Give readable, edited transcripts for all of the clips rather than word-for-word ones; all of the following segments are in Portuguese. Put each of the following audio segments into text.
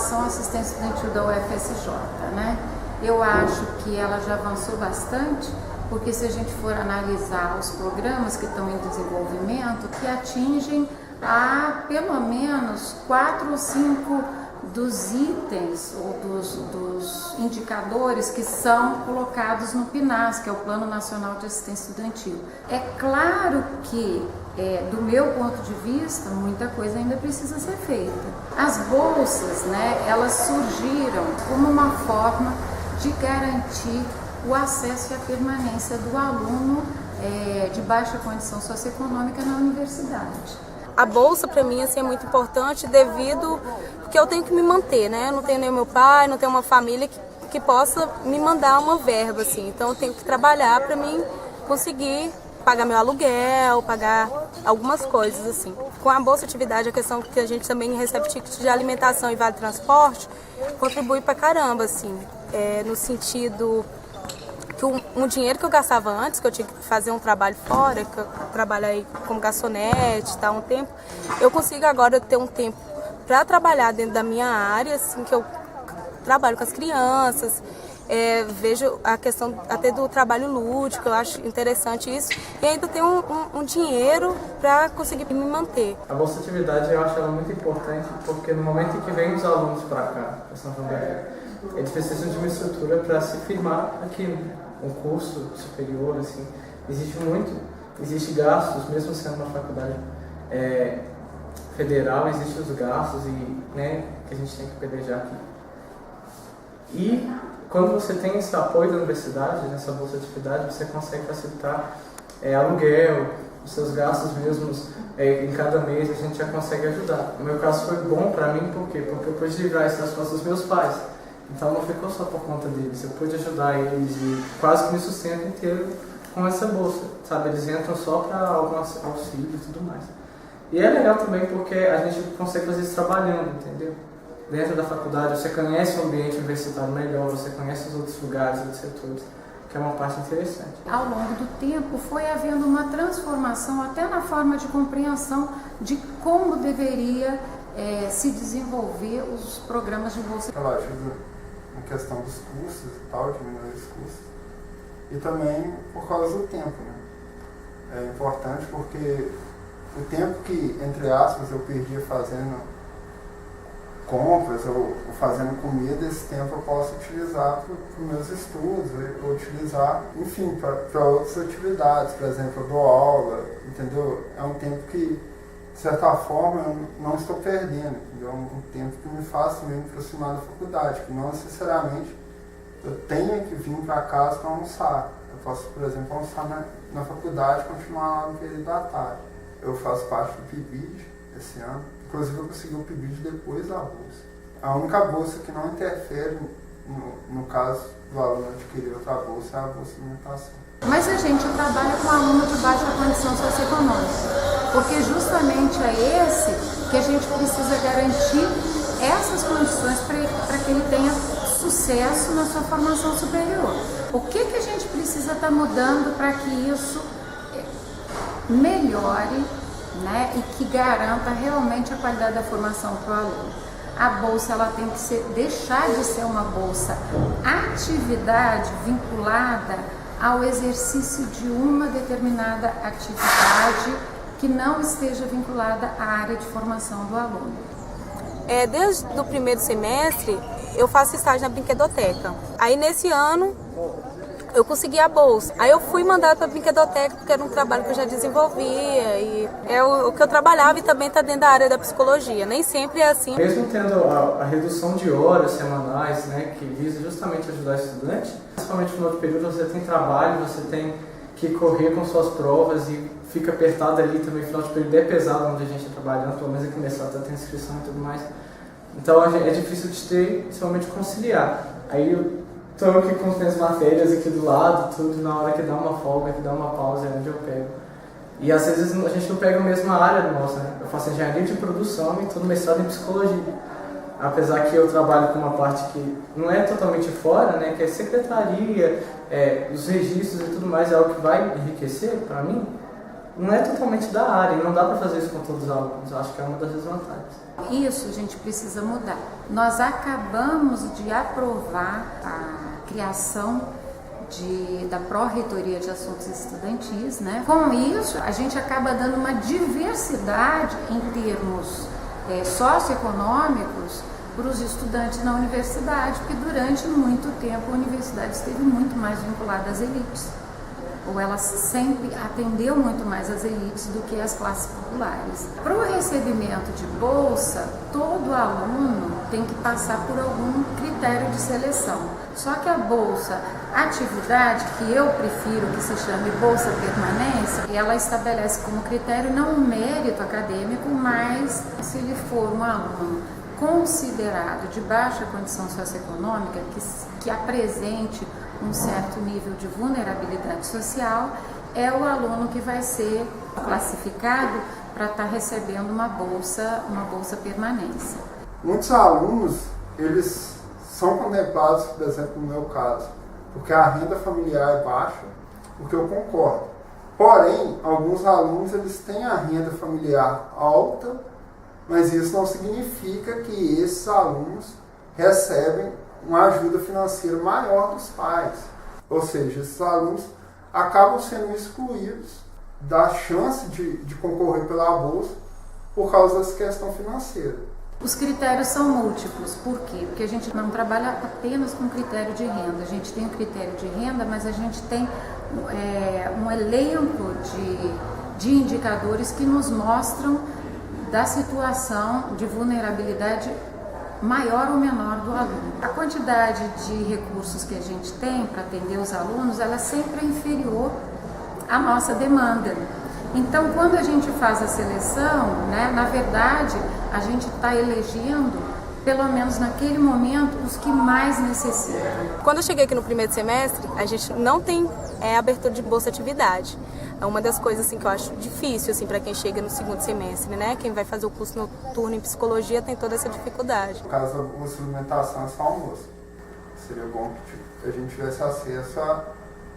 relação à assistência estudantil da UFSJ, né? Eu acho que ela já avançou bastante, porque se a gente for analisar os programas que estão em desenvolvimento, que atingem a pelo menos 4 ou 5 dos itens ou dos indicadores que são colocados no PNAS, que é o Plano Nacional de Assistência Estudantil. É claro que, do meu ponto de vista, muita coisa ainda precisa ser feita. As bolsas, né, elas surgiram como uma forma de garantir o acesso e a permanência do aluno de baixa condição socioeconômica na universidade. A bolsa para mim assim, é muito importante porque eu tenho que me manter, né? Eu não tenho nem meu pai, não tenho uma família que possa me mandar uma verba, assim. Então eu tenho que trabalhar para mim conseguir pagar meu aluguel, pagar algumas coisas assim. Com a Bolsa Atividade, a questão que a gente também recebe ticket de alimentação e vale transporte, contribui pra caramba, assim, no sentido que um dinheiro que eu gastava antes, que eu tinha que fazer um trabalho fora, que eu trabalhei como garçonete, tá, um tempo, eu consigo agora ter um tempo para trabalhar dentro da minha área, assim, que eu trabalho com as crianças, vejo a questão até do trabalho lúdico, eu acho interessante isso, e ainda tenho um dinheiro para conseguir me manter. A Bolsa Atividade eu acho ela muito importante, porque no momento em que vem os alunos para cá, para São João da Barra, eles precisam de uma estrutura para se firmar aqui, um curso superior, assim, existe gastos, mesmo sendo uma faculdade federal, existem os gastos né, que a gente tem que pelejar aqui. E quando você tem esse apoio da universidade, nessa bolsa de atividade, você consegue facilitar aluguel, os seus gastos mesmos, em cada mês a gente já consegue ajudar. No meu caso foi bom para mim, por quê? Porque eu pude livrar isso das costas dos meus pais. Então não ficou só por conta deles, eu pude ajudar eles e quase que me sustento inteiro com essa bolsa, sabe? Eles entram só para algum auxílio e tudo mais. E é legal também porque a gente consegue fazer isso trabalhando, entendeu? Dentro da faculdade você conhece o ambiente universitário melhor, você conhece os outros lugares, outros setores, que é uma parte interessante. Ao longo do tempo foi havendo uma transformação até na forma de compreensão de como deveria se desenvolver os programas de bolsa. Ela ajuda na questão dos custos e tal, diminuir os custos. E também por causa do tempo, né? É importante porque o tempo que, entre aspas, eu perdia fazendo compras ou fazendo comida, esse tempo eu posso utilizar para os meus estudos, ou utilizar, enfim, para outras atividades. Por exemplo, eu dou aula, entendeu? É um tempo que, de certa forma, eu não estou perdendo, entendeu? É um tempo que me faz me aproximar da faculdade, que não necessariamente eu tenho que vir para casa para almoçar. Eu posso, por exemplo, almoçar na faculdade e continuar lá no período da tarde. Eu faço parte do PIBID esse ano. Inclusive eu consegui o PIBID depois da bolsa. A única bolsa que não interfere, no caso do aluno adquirir outra bolsa, é a bolsa de alimentação. Mas a gente trabalha com aluno de baixa condição socioeconômica, porque justamente é esse que a gente precisa garantir essas condições para que ele tenha sucesso na sua formação superior. O que a gente precisa estar mudando para que isso melhore, né, e que garanta realmente a qualidade da formação para o aluno? A bolsa ela tem que deixar de ser uma bolsa atividade vinculada ao exercício de uma determinada atividade que não esteja vinculada à área de formação do aluno. Desde o primeiro semestre eu faço estágio na brinquedoteca. Aí nesse ano eu consegui a bolsa. Aí eu fui mandada para a brinquedoteca porque era um trabalho que eu já desenvolvia e é o que eu trabalhava e também está dentro da área da psicologia. Nem sempre é assim. Mesmo tendo a redução de horas semanais, né, que visa justamente ajudar o estudante, principalmente no final de período você tem trabalho, você tem que correr com suas provas e fica apertado ali também. Final de período é pesado onde a gente está trabalhando, pelo menos aqui nessa tem inscrição e tudo mais. Então é difícil de ter, principalmente conciliar. Aí eu estou aqui com as minhas matérias aqui do lado, tudo, na hora que dá uma folga, que dá uma pausa, é onde eu pego. E às vezes a gente não pega a mesma área nossa, né? Eu faço engenharia de produção e estou no mestrado em psicologia. Apesar que eu trabalho com uma parte que não é totalmente fora, né? Que é secretaria, os registros e tudo mais, é algo que vai enriquecer para mim. não é totalmente da área, e não dá para fazer isso com todos os alunos. Eu acho que é uma das desvantagens. Isso a gente precisa mudar. Nós acabamos de aprovar a criação da Pró-Reitoria de Assuntos Estudantis, né? Com isso, a gente acaba dando uma diversidade em termos socioeconômicos para os estudantes na universidade, porque durante muito tempo a universidade esteve muito mais vinculada às elites, ou ela sempre atendeu muito mais às elites do que às classes populares. Para o recebimento de bolsa, todo aluno tem que passar por algum critério de seleção. Só que a bolsa atividade, que eu prefiro que se chame bolsa permanência, ela estabelece como critério não um mérito acadêmico, mas se ele for um aluno considerado de baixa condição socioeconômica, que apresente um certo nível de vulnerabilidade social, é o aluno que vai ser classificado para estar recebendo uma bolsa permanência. Muitos alunos, eles são contemplados, por exemplo, no meu caso, porque a renda familiar é baixa, o que eu concordo. Porém, alguns alunos, eles têm a renda familiar alta, mas isso não significa que esses alunos recebem uma ajuda financeira maior dos pais. Ou seja, esses alunos acabam sendo excluídos da chance de concorrer pela bolsa por causa dessa questão financeira. Os critérios são múltiplos. Por quê? Porque a gente não trabalha apenas com critério de renda. A gente tem o critério de renda, mas a gente tem um elenco de indicadores que nos mostram da situação de vulnerabilidade maior ou menor do aluno. A quantidade de recursos que a gente tem para atender os alunos, ela sempre é inferior à nossa demanda. Então, quando a gente faz a seleção, né, na verdade, a gente está elegendo, pelo menos naquele momento, os que mais necessitam. Quando eu cheguei aqui no primeiro semestre, a gente não tem abertura de bolsa atividade. É uma das coisas assim, que eu acho difícil assim, para quem chega no segundo semestre, né? Quem vai fazer o curso noturno em psicologia tem toda essa dificuldade. No caso da bolsa de alimentação, é só almoço. Seria bom que a gente tivesse acesso a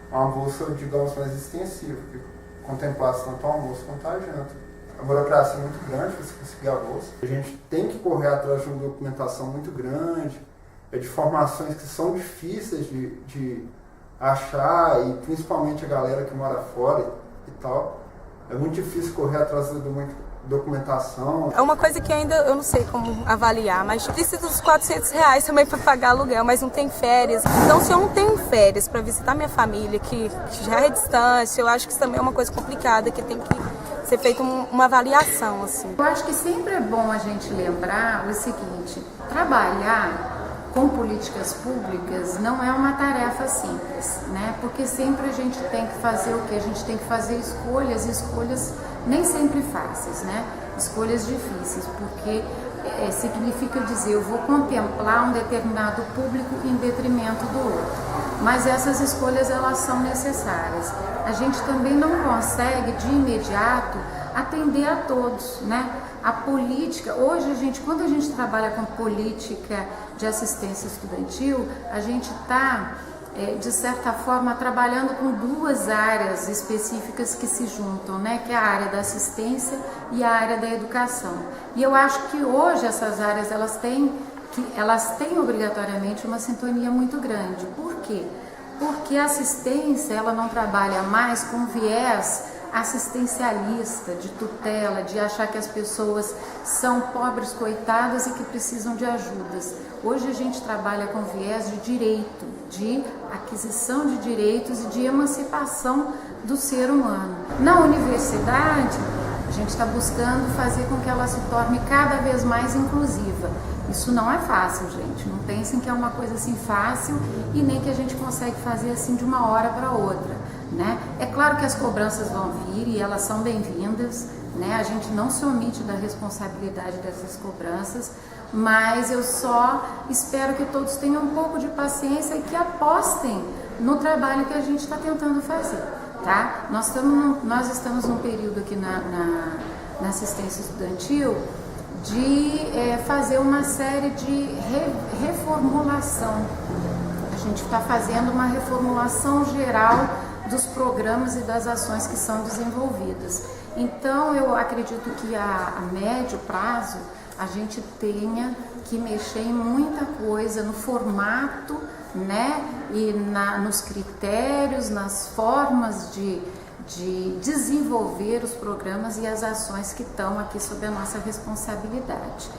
uma bolsa, digamos, mais extensiva, que contemplasse tanto o almoço quanto a janta. A burocracia é muito grande para você conseguir a bolsa. A gente tem que correr atrás de uma documentação muito grande, de formações que são difíceis de achar, e principalmente a galera que mora fora e tal. É muito difícil correr atrás da documentação. É uma coisa que ainda eu não sei como avaliar, mas precisa dos R$400 também para pagar aluguel, mas não tem férias. Então, se eu não tenho férias para visitar minha família, que já é distância, eu acho que isso também é uma coisa complicada, que tem que ser feita uma avaliação, assim. Eu acho que sempre é bom a gente lembrar o seguinte: trabalhar com políticas públicas não é uma tarefa simples, né? Porque sempre a gente tem que fazer o quê? A gente tem que fazer escolhas nem sempre fáceis, né? Escolhas difíceis, porque significa dizer, eu vou contemplar um determinado público em detrimento do outro. Mas essas escolhas, elas são necessárias. A gente também não consegue, de imediato, atender a todos, né? A política, hoje quando a gente trabalha com política de assistência estudantil, a gente está, de certa forma, trabalhando com duas áreas específicas que se juntam, né? Que é a área da assistência e a área da educação. E eu acho que hoje essas áreas, elas têm obrigatoriamente uma sintonia muito grande. Por quê? Porque a assistência, ela não trabalha mais com viés assistencialista, de tutela, de achar que as pessoas são pobres coitadas e que precisam de ajudas. Hoje a gente trabalha com viés de direito, de aquisição de direitos e de emancipação do ser humano. Na universidade, a gente está buscando fazer com que ela se torne cada vez mais inclusiva. Isso não é fácil, gente. Não pensem que é uma coisa assim fácil e nem que a gente consegue fazer assim de uma hora para outra, né? É claro que as cobranças vão vir e elas são bem-vindas, né? A gente não se omite da responsabilidade dessas cobranças, mas eu só espero que todos tenham um pouco de paciência e que apostem no trabalho que a gente está tentando fazer, tá? Nós estamos num período aqui na assistência estudantil de fazer uma série de reformulação. A gente está fazendo uma reformulação geral dos programas e das ações que são desenvolvidas. Então, eu acredito que a médio prazo a gente tenha que mexer em muita coisa no formato, né, e nos critérios, nas formas de desenvolver os programas e as ações que estão aqui sob a nossa responsabilidade.